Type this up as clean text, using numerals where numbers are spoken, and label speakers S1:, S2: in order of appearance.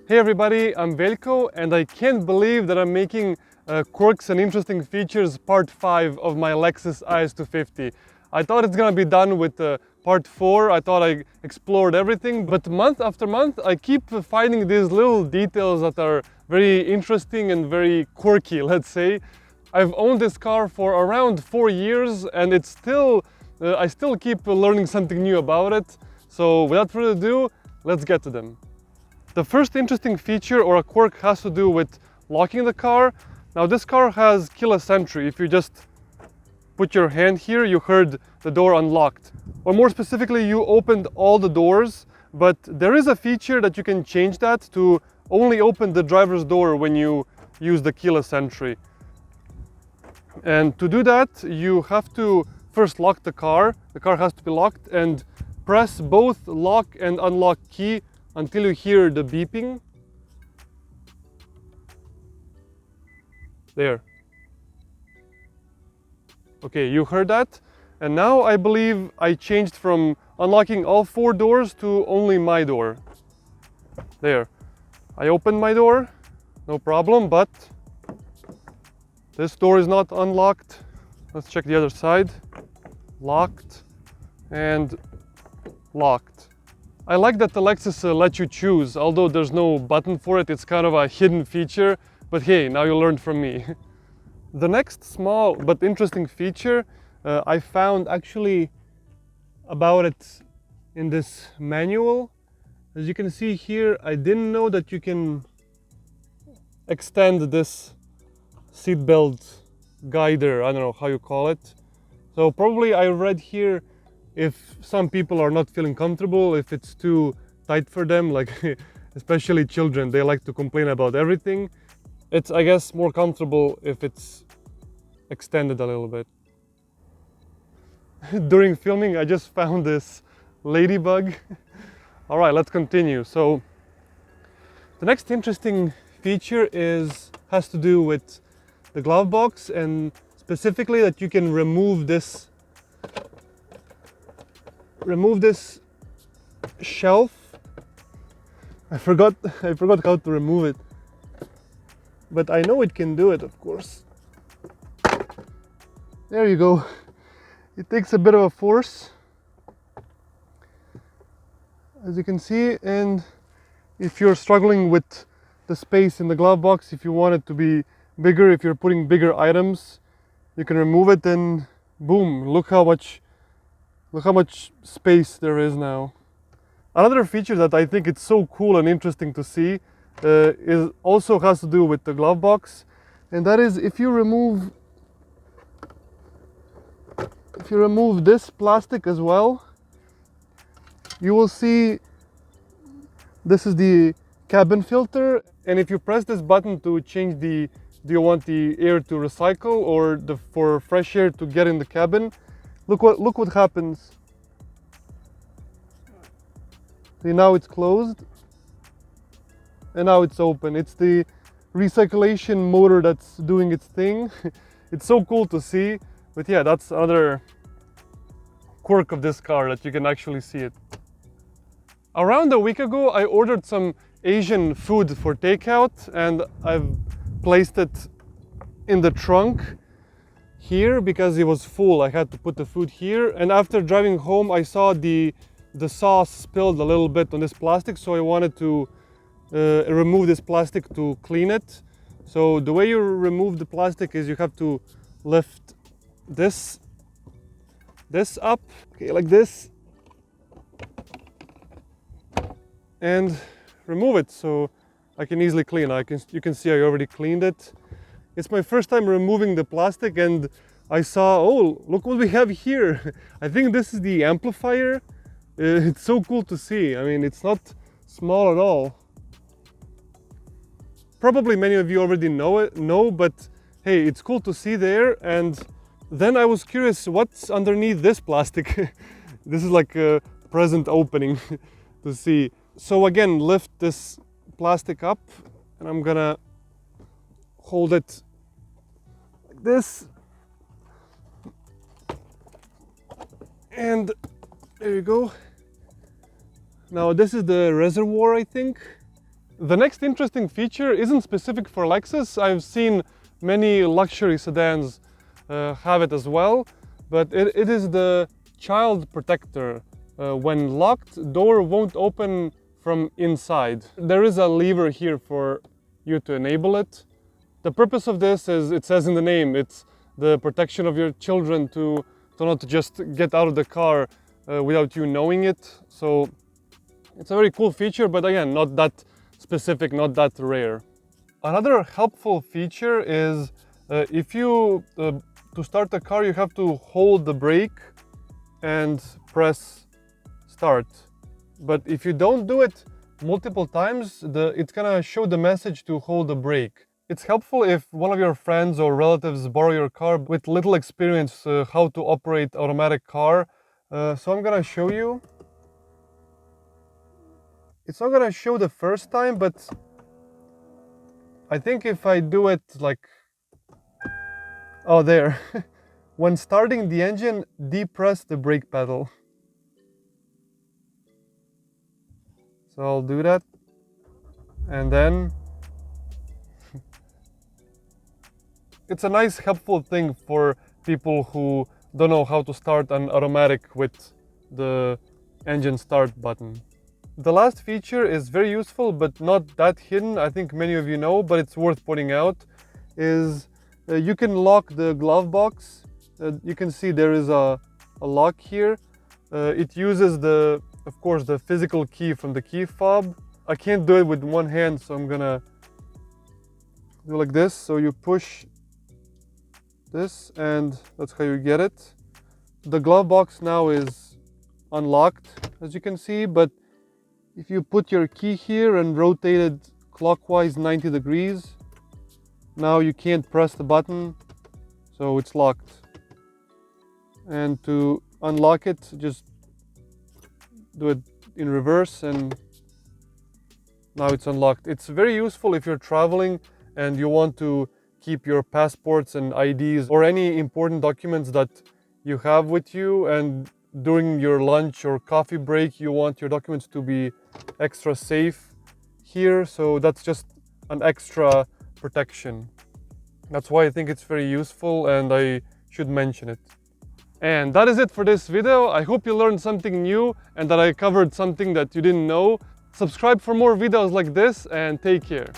S1: Hey everybody, I'm Veljko and I can't believe that I'm making Quirks and Interesting Features Part 5 of my Lexus IS250. I thought it's gonna be done with Part 4, I thought I explored everything, but month after month I keep finding these little details that are very interesting and very quirky, let's say. I've owned this car for around 4 years and it's still, I still keep learning something new about it. So without further ado, let's get to them. The first interesting feature or a quirk has to do with locking the car. Now this car has keyless entry. If you just put your hand here, you heard the door unlocked. Or more specifically, you opened all the doors, but there is a feature that you can change that to only open the driver's door when you use the keyless entry. And to do that, you have to first lock the car. The car has to be locked and press both lock and unlock key until you hear the beeping. There. Okay, you heard that. And now I believe I changed from unlocking all 4 doors to only my door. There. I opened my door, no problem, but this door is not unlocked. Let's check the other side. Locked and locked. I like that the Lexus lets you choose, although there's no button for it. It's kind of a hidden feature, but hey, now you learned from me. The next small but interesting feature I found actually about it in this manual. As you can see here, I didn't know that you can extend this seatbelt guider, I don't know how you call it. So probably I read here if some people are not feeling comfortable, if it's too tight for them, like especially children, they like to complain about everything. It's, I guess, more comfortable if it's extended a little bit. During filming, I just found this ladybug. All right, let's continue. So the next interesting feature has to do with the glove box, and specifically that you can remove this shelf. I forgot how to remove it, but I know it can do it, of course. There you go. It takes a bit of a force, as you can see, and if you're struggling with the space in the glove box, if you want it to be bigger, if you're putting bigger items, you can remove it and boom, look how much space there is now. Another feature that I think it's so cool and interesting to see also has to do with the glove box, and that is if you remove this plastic as well, you will see this is the cabin filter, and if you press this button to change do you want the air to recycle or for fresh air to get in the cabin, look what happens. See, now it's closed and now it's open. It's the recirculation motor that's doing its thing. It's so cool to see, but yeah, that's another quirk of this car, that you can actually see it. Around a week ago, I ordered some Asian food for takeout and I've placed it in the trunk here because it was full. I had to put the food here, and after driving home I saw the sauce spilled a little bit on this plastic, so I wanted to remove this plastic to clean it. So the way you remove the plastic is you have to lift this up, okay, like this, and remove it so I can easily clean. You can see I already cleaned it. It's my first time removing the plastic, and I saw, oh, look what we have here. I think this is the amplifier. It's so cool to see. I mean, it's not small at all. Probably many of you already know, but hey, it's cool to see there. And then I was curious, what's underneath this plastic? This is like a present opening to see. So again, lift this plastic up, and I'm gonna hold it like this, and there you go. Now this is the reservoir, I think. The next interesting feature isn't specific for Lexus. I've seen many luxury sedans have it as well, but it is the child protector. When locked, door won't open from inside. There is a lever here for you to enable it. The purpose of this is, it says in the name, it's the protection of your children to not just get out of the car without you knowing it. So it's a very cool feature, but again, not that specific, not that rare. Another helpful feature is if you, to start the car, you have to hold the brake and press start. But if you don't do it multiple times, it's gonna show the message to hold the brake. It's helpful if one of your friends or relatives borrow your car with little experience how to operate automatic car. So I'm gonna show you. It's not gonna show the first time, but I think if I do it like, oh there. When starting the engine, depress the brake pedal. So I'll do that, and then it's a nice helpful thing for people who don't know how to start an automatic with the engine start button. The last feature is very useful but not that hidden. I think many of you know, but it's worth pointing out, is you can lock the glove box. You can see there is a lock here. It uses of course, the physical key from the key fob. I can't do it with one hand, so I'm gonna do like this. So you push this, and that's how you get it. The glove box now is unlocked, as you can see, but if you put your key here and rotate it clockwise 90 degrees, now you can't press the button, so it's locked. And to unlock it, just do it in reverse, and now it's unlocked. It's very useful if you're traveling and you want to keep your passports and IDs or any important documents that you have with you, and during your lunch or coffee break you want your documents to be extra safe here, so that's just an extra protection. That's why I think it's very useful and I should mention it. And that is it for this video. I hope you learned something new and that I covered something that you didn't know. Subscribe for more videos like this, and take care.